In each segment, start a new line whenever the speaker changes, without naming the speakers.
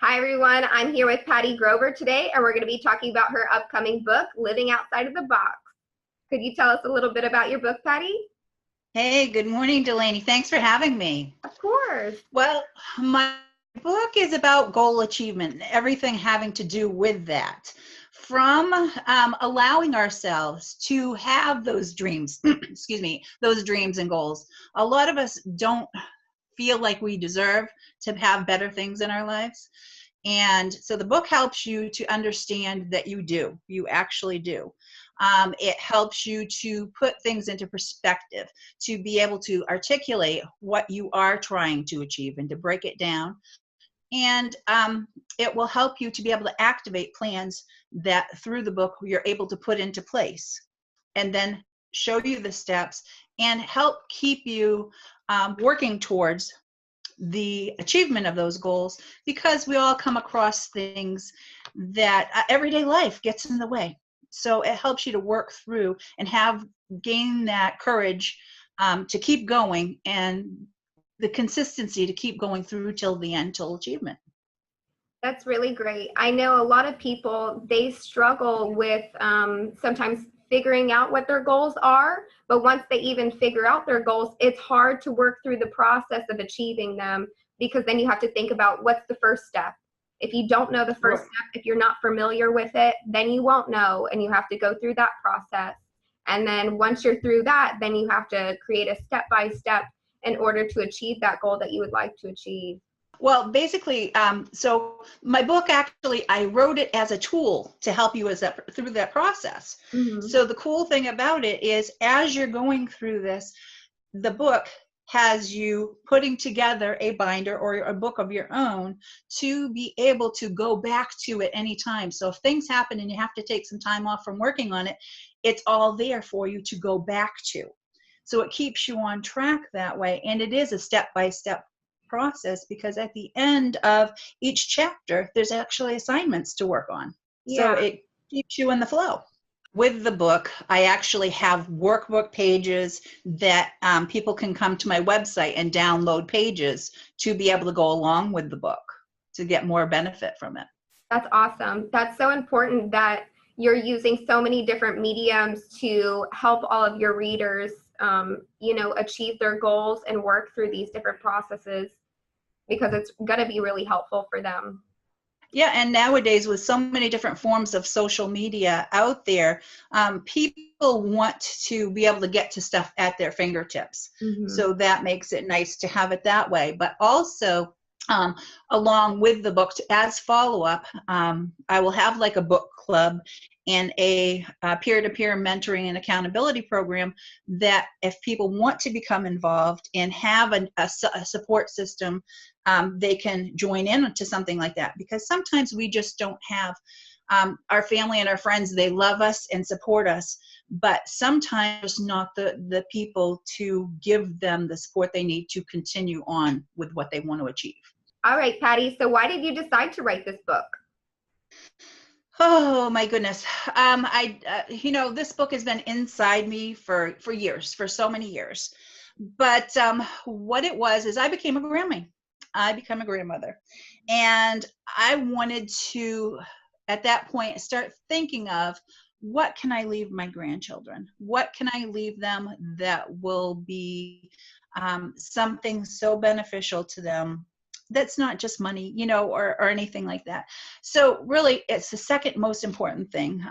Hi everyone, I'm here with Patti Grover today, and we're going to be talking about her upcoming book, Living Outside of the Box. Could you tell us a little bit about your book, Patti?
Hey, good morning, Delaney. Thanks for having me.
Of course.
Well, my book is about goal achievement and everything having to do with that. From allowing ourselves to have those dreams, excuse me, those dreams and goals. A lot of us don't feel like we deserve to have better things in our lives. And so the book helps you to understand that you do. You actually do. It helps you to put things into perspective, to be able to articulate what you are trying to achieve and to break it down. And it will help you to be able to activate plans that through the book you're able to put into place, and then show you the steps and help keep you working towards the achievement of those goals, because we all come across things that everyday life gets in the way. So it helps you to work through and gain that courage to keep going, and the consistency to keep going through till the end, till achievement.
That's really great. I know a lot of people, they struggle with sometimes figuring out what their goals are, but once they even figure out their goals, it's hard to work through the process of achieving them, because then you have to think about what's the first step. If you don't know the first step, if you're not familiar with it, then you won't know, and you have to go through that process. And then once you're through that, then you have to create a step-by-step in order to achieve that goal that you would like to achieve.
Well, basically, so my book, actually, I wrote it as a tool to help you through that process. Mm-hmm. So the cool thing about it is, as you're going through this, the book has you putting together a binder or a book of your own to be able to go back to at any time. So if things happen and you have to take some time off from working on it, it's all there for you to go back to. So it keeps you on track that way. And it is a step-by-step process, because at the end of each chapter, there's actually assignments to work on. Yeah. So it keeps you in the flow. With the book, I actually have workbook pages that people can come to my website and download pages to be able to go along with the book to get more benefit from it.
That's awesome. That's so important that you're using so many different mediums to help all of your readers, achieve their goals and work through these different processes, because it's going to be really helpful for them.
Yeah, and nowadays with so many different forms of social media out there, people want to be able to get to stuff at their fingertips. Mm-hmm. So that makes it nice to have it that way. But also, along with the book, as follow-up, I will have like a book club and a peer-to-peer mentoring and accountability program that if people want to become involved and have a support system, they can join in to something like that. Because sometimes we just don't have our family and our friends, they love us and support us, but sometimes not the people to give them the support they need to continue on with what they want to achieve.
All right, Patti, so why did you decide to write this book?
Oh my goodness. This book has been inside me for years, for so many years. But what it was is I became a grandma. I became a grandmother. And I wanted to, at that point, start thinking of, what can I leave my grandchildren? What can I leave them that will be something so beneficial to them? That's not just money, or anything like that. So really, it's the second most important thing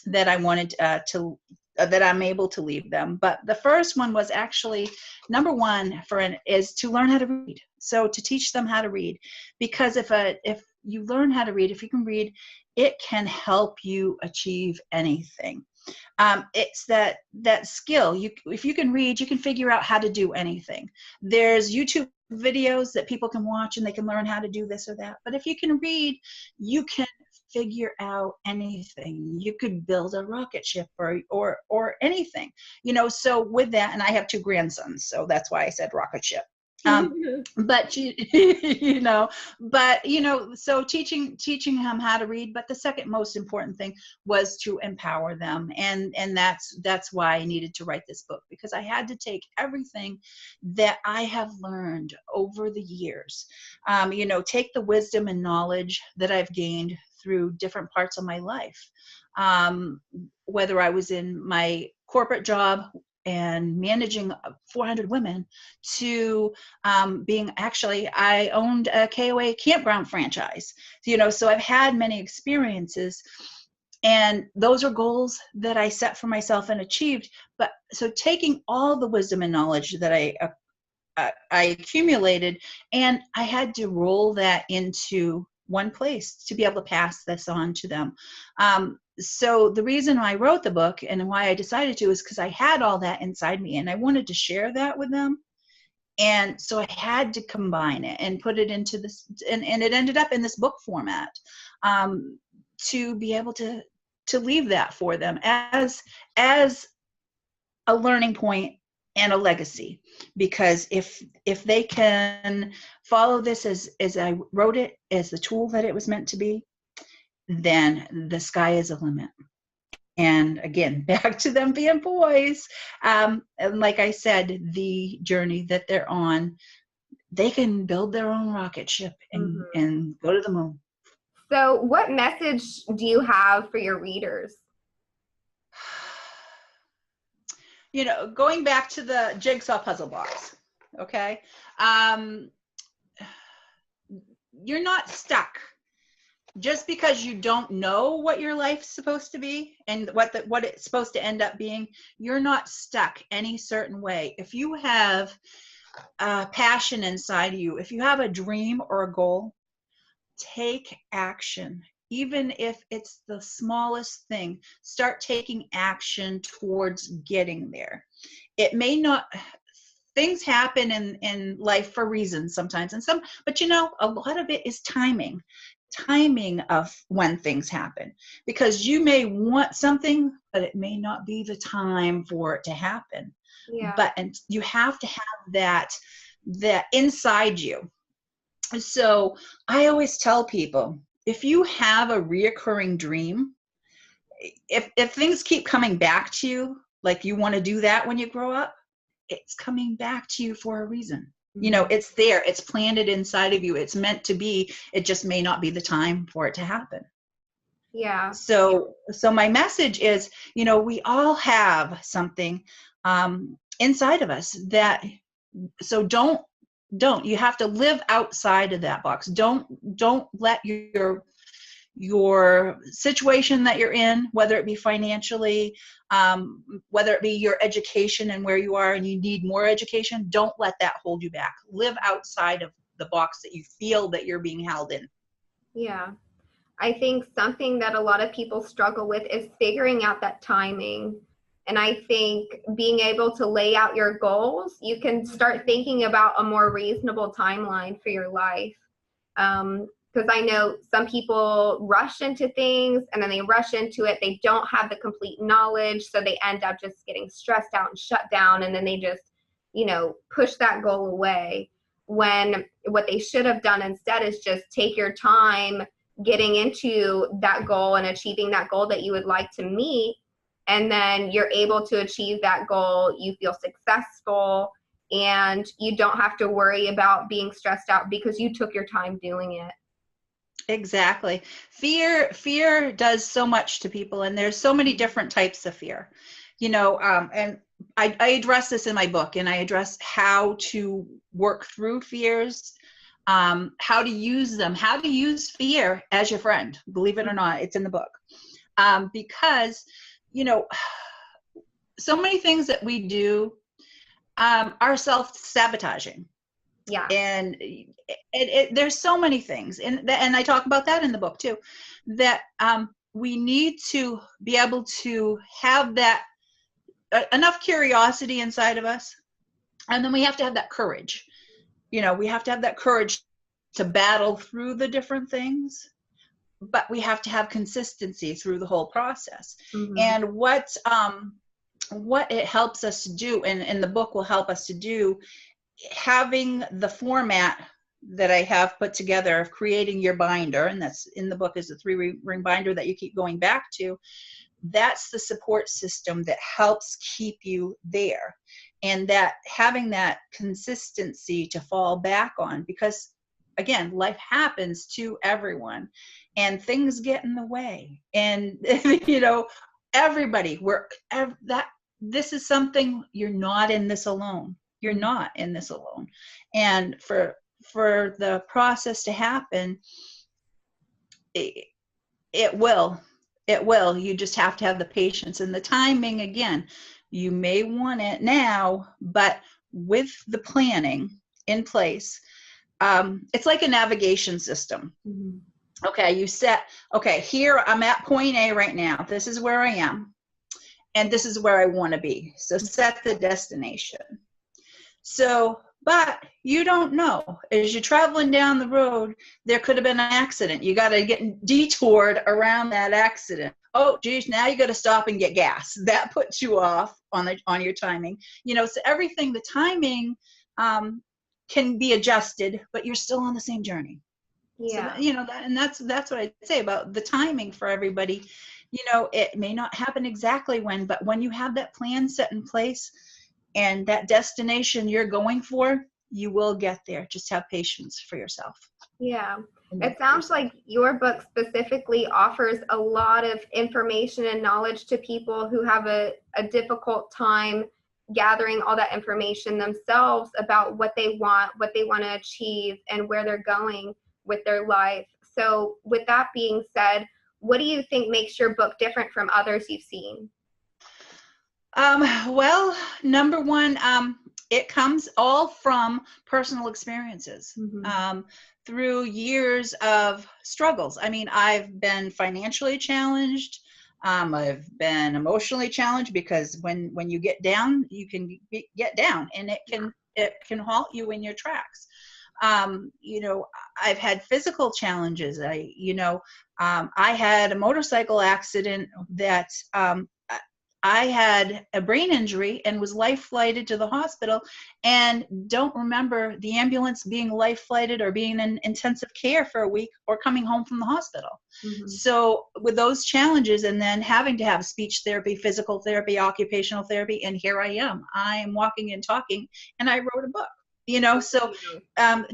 that I wanted that I'm able to leave them. But the first one was actually, number one is to learn how to read. So to teach them how to read, because if you learn how to read, if you can read, it can help you achieve anything. It's that skill. If you can read, you can figure out how to do anything. There's YouTube videos that people can watch and they can learn how to do this or that. But if you can read, you can figure out anything. You could build a rocket ship or anything. So with that, and I have 2 grandsons, so that's why I said rocket ship. But so teaching him how to read, but the second most important thing was to empower them. And that's why I needed to write this book, because I had to take everything that I have learned over the years, take the wisdom and knowledge that I've gained through different parts of my life. Whether I was in my corporate job and managing 400 women, to I owned a KOA campground franchise, so I've had many experiences, and those are goals that I set for myself and achieved. But so taking all the wisdom and knowledge that I accumulated, and I had to roll that into one place to be able to pass this on to them. So the reason I wrote the book and why I decided to is because I had all that inside me and I wanted to share that with them. And so I had to combine it and put it into this, and it ended up in this book format, to be able to leave that for them as a learning point and a legacy. Because if they can follow this as I wrote it, as the tool that it was meant to be, then the sky is the limit. And again, back to them being boys. And like I said, the journey that they're on, they can build their own rocket ship and go to the moon.
So what message do you have for your readers?
Going back to the Jigsaw puzzle box, okay? You're not stuck. Just because you don't know what your life's supposed to be and what it's supposed to end up being, you're not stuck any certain way. If you have passion inside of you, if you have a dream or a goal, take action. Even if it's the smallest thing, start taking action towards getting there. It may not, things happen in life for reasons sometimes, but a lot of it is timing of when things happen, because you may want something, but it may not be the time for it to happen. And you have to have that inside you. So I always tell people, if you have a reoccurring dream, if things keep coming back to you, like you want to do that when you grow up, it's coming back to you for a reason. It's there, it's planted inside of you, it's meant to be, it just may not be the time for it to happen.
Yeah.
So my message is, we all have something inside of us so don't, you have to live outside of that box. Don't let your situation that you're in, whether it be financially, whether it be your education and where you are and you need more education, don't let that hold you back. Live outside of the box that you feel that you're being held in.
Yeah. I think something that a lot of people struggle with is figuring out that timing. And I think being able to lay out your goals, you can start thinking about a more reasonable timeline for your life. Because I know some people rush into things and then they rush into it. They don't have the complete knowledge. So they end up just getting stressed out and shut down. And then they just, push that goal away, when what they should have done instead is just take your time getting into that goal and achieving that goal that you would like to meet. And then you're able to achieve that goal. You feel successful and you don't have to worry about being stressed out because you took your time doing it.
Exactly. Fear does so much to people, and there's so many different types of fear, and I address this in my book, and I address how to work through fears, how to use them, how to use fear as your friend. Believe it or not, it's in the book. Because, so many things that we do are self-sabotaging.
Yeah.
And there's so many things, and I talk about that in the book too, that we need to be able to have that enough curiosity inside of us, and then we have to have that courage. We have to have that courage to battle through the different things, but we have to have consistency through the whole process.
Mm-hmm.
And what it helps us to do, and the book will help us to do, having the format that I have put together of creating your binder, and that's in the book, is a 3-ring binder that you keep going back to. That's the support system that helps keep you there, and that having that consistency to fall back on, because again, life happens to everyone and things get in the way, and you know, everybody, this is something, you're not in this alone. You're not in this alone. And for the process to happen, it will. You just have to have the patience and the timing. Again, you may want it now, but with the planning in place, it's like a navigation system.
Mm-hmm.
Okay, you set, okay, here I'm at point A right now. This is where I am, and this is where I want to be. So set the destination. So, but you don't know. As you're traveling down the road, there could have been an accident. You got to get detoured around that accident. Oh, geez, now you got to stop and get gas. That puts you off on your timing. You know, so everything, the timing can be adjusted, but you're still on the same journey.
Yeah.
So, you know, that's what I'd say about the timing for everybody. You know, it may not happen exactly when, but when you have that plan set in place, and that destination you're going for, you will get there. Just have patience for yourself.
Yeah. It sounds like your book specifically offers a lot of information and knowledge to people who have a difficult time gathering all that information themselves about what they want to achieve, and where they're going with their life. So with that being said, what do you think makes your book different from others you've seen?
Well, number one, it comes all from personal experiences.
Mm-hmm.
Through years of struggles. I mean, I've been financially challenged. I've been emotionally challenged, because when you get down, you can get down, and it can halt you in your tracks. You know, I've had physical challenges. I had a motorcycle accident that I had a brain injury and was life flighted to the hospital, and don't remember the ambulance being life flighted or being in intensive care for a week or coming home from the hospital. Mm-hmm. So with those challenges, and then having to have speech therapy, physical therapy, occupational therapy, and here I am walking and talking, and I wrote a book. You know, so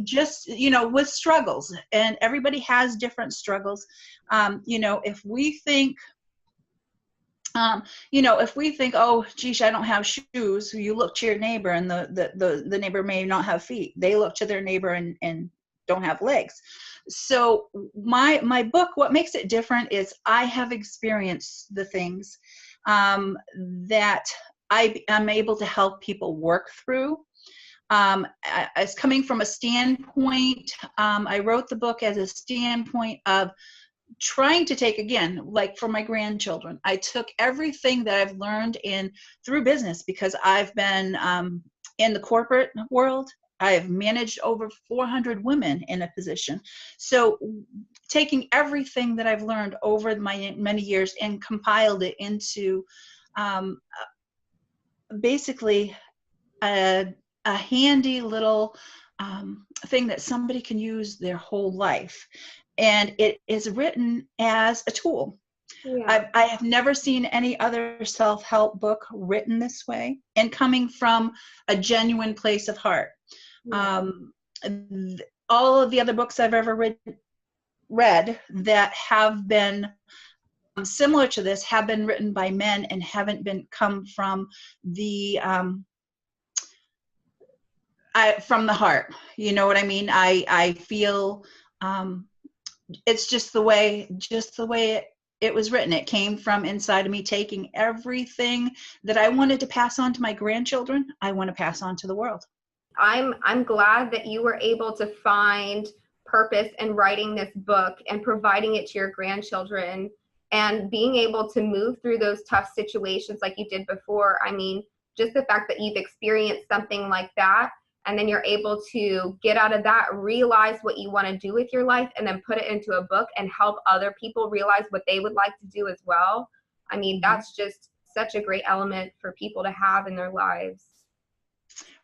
just, you know, with struggles, and everybody has different struggles. You know, if we think, oh, geez, I don't have shoes, you look to your neighbor, and the neighbor may not have feet. They look to their neighbor and don't have legs. So my book, what makes it different is I have experienced the things that I'm able to help people work through. As coming from a standpoint, I wrote the book as a standpoint of trying to take, again, like for my grandchildren, I took everything that I've learned through business, because I've been in the corporate world. I've managed over 400 women in a position. So taking everything that I've learned over my many years and compiled it into basically a handy little thing that somebody can use their whole life. And it is written as a tool. Yeah. I have never seen any other self-help book written this way, and coming from a genuine place of heart. Yeah. All of the other books I've ever read that have been similar to this have been written by men and haven't come from the from the heart. You know what I mean? I feel it's just the way it was written. It came from inside of me, taking everything that I wanted to pass on to my grandchildren, I want to pass on to the world.
I'm glad that you were able to find purpose in writing this book and providing it to your grandchildren, and being able to move through those tough situations like you did before. I mean, just the fact that you've experienced something like that, and then you're able to get out of that, realize what you want to do with your life, and then put it into a book and help other people realize what they would like to do as well. I mean, that's just such a great element for people to have in their lives.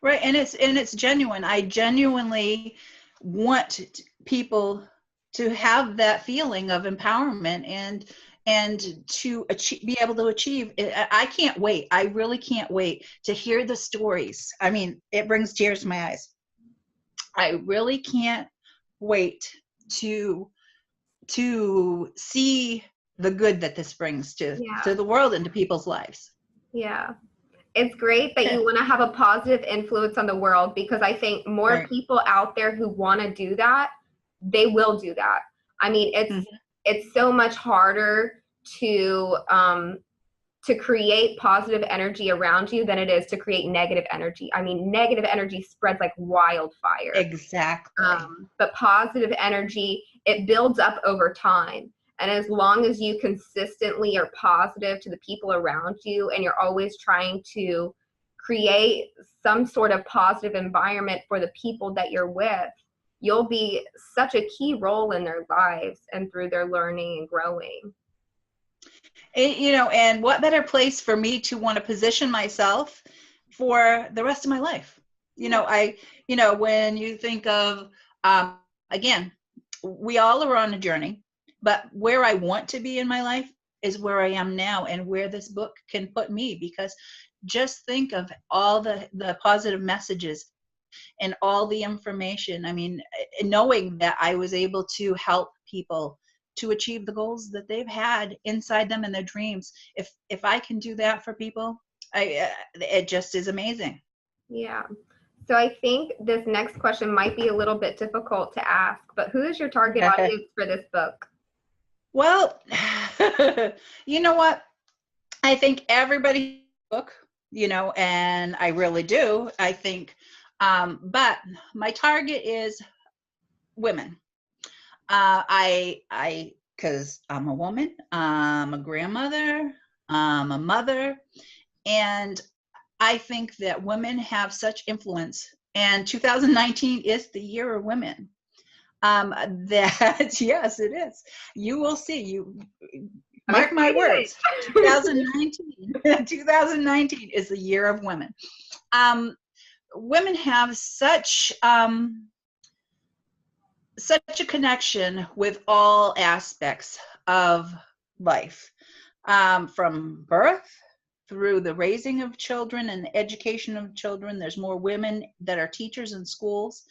Right. And it's genuine. I genuinely want people to have that feeling of empowerment and to achieve, be able to achieve. I can't wait. I really can't wait to hear the stories. I mean, it brings tears to my eyes. I really can't wait to see the good that this brings to
Yeah.
the world and to people's lives.
Yeah. It's great that you want to have a positive influence on the world, because I think more
Right.
people out there who want to do that, they will do that. I mean, it's so much harder to create positive energy around you than it is to create negative energy. I mean, negative energy spreads like wildfire.
Exactly.
But positive energy, it builds up over time. And as long as you consistently are positive to the people around you, and you're always trying to create some sort of positive environment for the people that you're with, you'll be such a key role in their lives and through their learning and growing.
You know, and what better place for me to want to position myself for the rest of my life? You know, when you think of, again, we all are on a journey, but where I want to be in my life is where I am now, and where this book can put me. Because just think of all the positive messages and all the information. I mean, knowing that I was able to help people to achieve the goals that they've had inside them and their dreams. If I can do that for people, it just is amazing.
Yeah. So I think this next question might be a little bit difficult to ask, but who is your target audience for this book?
Well, you know what? I think everybody book, you know, and I really do. I think, but my target is women. Because I'm a woman, I'm a grandmother, I'm a mother, and I think that women have such influence. And 2019 is the year of women. That yes, it is. You will see. You mark my words. 2019 is the year of women. Women have such a connection with all aspects of life, from birth through the raising of children and the education of children. There's more women that are teachers in schools.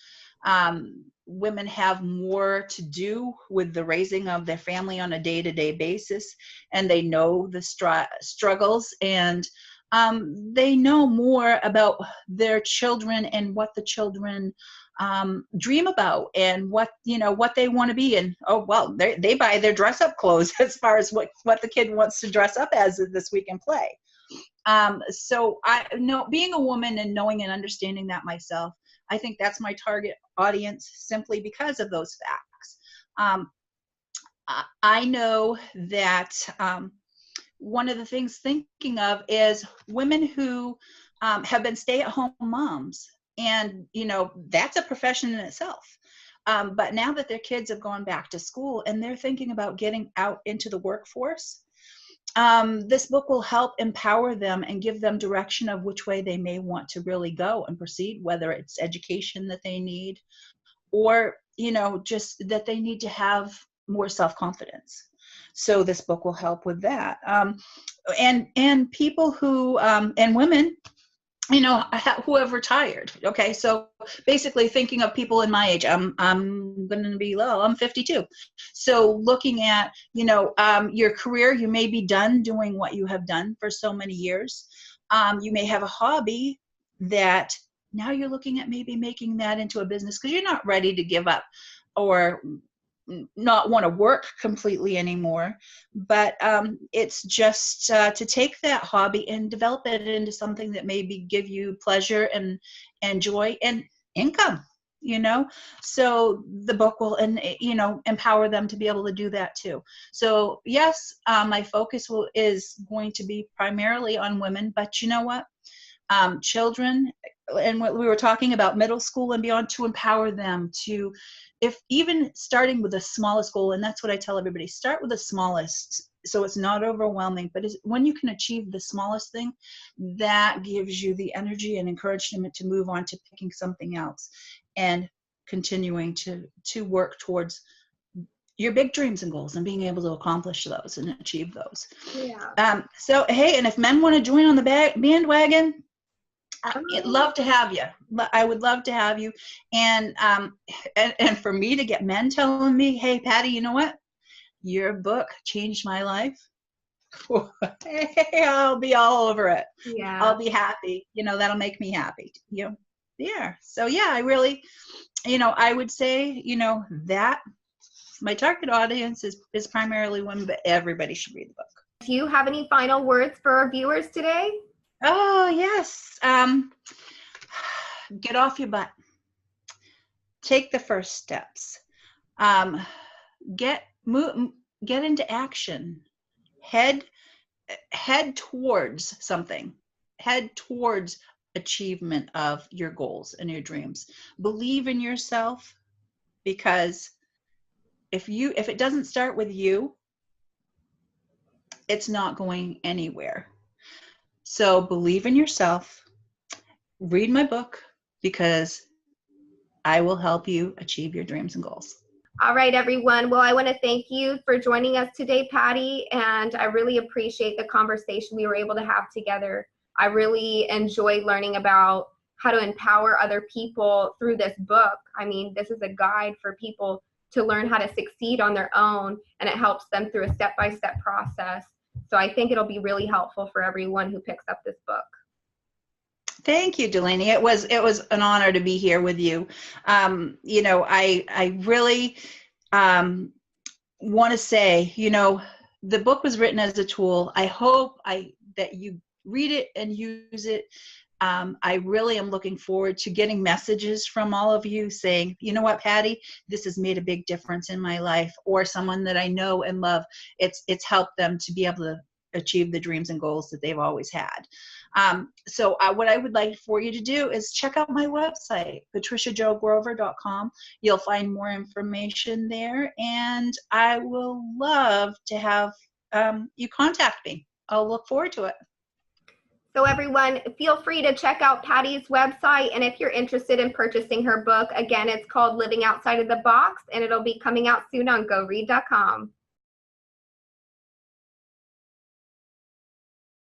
Women have more to do with the raising of their family on a day-to-day basis, and they know the struggles, and they know more about their children and what the children dream about, and what they want to be. And they buy their dress up clothes as far as what the kid wants to dress up as this week and play. So I know, being a woman and knowing and understanding that myself, I think that's my target audience, simply because of those facts. I know that one of the things thinking of is women who have been stay-at-home moms, and that's a profession in itself. But now that their kids have gone back to school and they're thinking about getting out into the workforce, this book will help empower them and give them direction of which way they may want to really go and proceed, whether it's education that they need, or just that they need to have more self-confidence. So this book will help with that. And people who and women who have retired. Okay, so basically thinking of people in my age, I'm going to be low. I'm 52. So looking at your career, you may be done doing what you have done for so many years. You may have a hobby that now you're looking at maybe making that into a business, because you're not ready to give up or not want to work completely anymore. But it's just to take that hobby and develop it into something that maybe give you pleasure and joy and income. So the book will empower them to be able to do that too. So yes, my focus is going to be primarily on women, but you know what, children, and what we were talking about, middle school and beyond, to empower them to, if even starting with the smallest goal. And that's what I tell everybody, start with the smallest so it's not overwhelming. But when you can achieve the smallest thing, that gives you the energy and encouragement to move on to picking something else and continuing to work towards your big dreams and goals and being able to accomplish those and achieve those.
Yeah.
So, hey, and if men want to join on the bandwagon, I'd love to have you. I would love to have you. And for me to get men telling me, hey, Patti, you know what? Your book changed my life. Hey, I'll be all over it.
Yeah.
I'll be happy. That'll make me happy. Yeah. So, yeah, I really, I would say, that my target audience is primarily women, but everybody should read the book.
Do you have any final words for our viewers today?
Oh, yes. Get off your butt. Take the first steps. Get into action. Head towards something. Head towards achievement of your goals and your dreams. Believe in yourself, because if it doesn't start with you, it's not going anywhere. So believe in yourself. Read my book, because I will help you achieve your dreams and goals.
All right, everyone. Well, I want to thank you for joining us today, Patti, and I really appreciate the conversation we were able to have together. I really enjoyed learning about how to empower other people through this book. I mean, this is a guide for people to learn how to succeed on their own, and it helps them through a step-by-step process. So I think it'll be really helpful for everyone who picks up this book.
Thank you, Delaney. It was an honor to be here with you. I really want to say, the book was written as a tool. I hope that you read it and use it. I really am looking forward to getting messages from all of you saying, you know what, Patti, this has made a big difference in my life, or someone that I know and love. It's helped them to be able to achieve the dreams and goals that they've always had. So what I would like for you to do is check out my website, patriciajogrover.com. You'll find more information there, and I will love to have you contact me. I'll look forward to it.
So everyone, feel free to check out Patti's website, and if you're interested in purchasing her book, again, it's called Living Outside of the Box, and it'll be coming out soon on GoRead.com.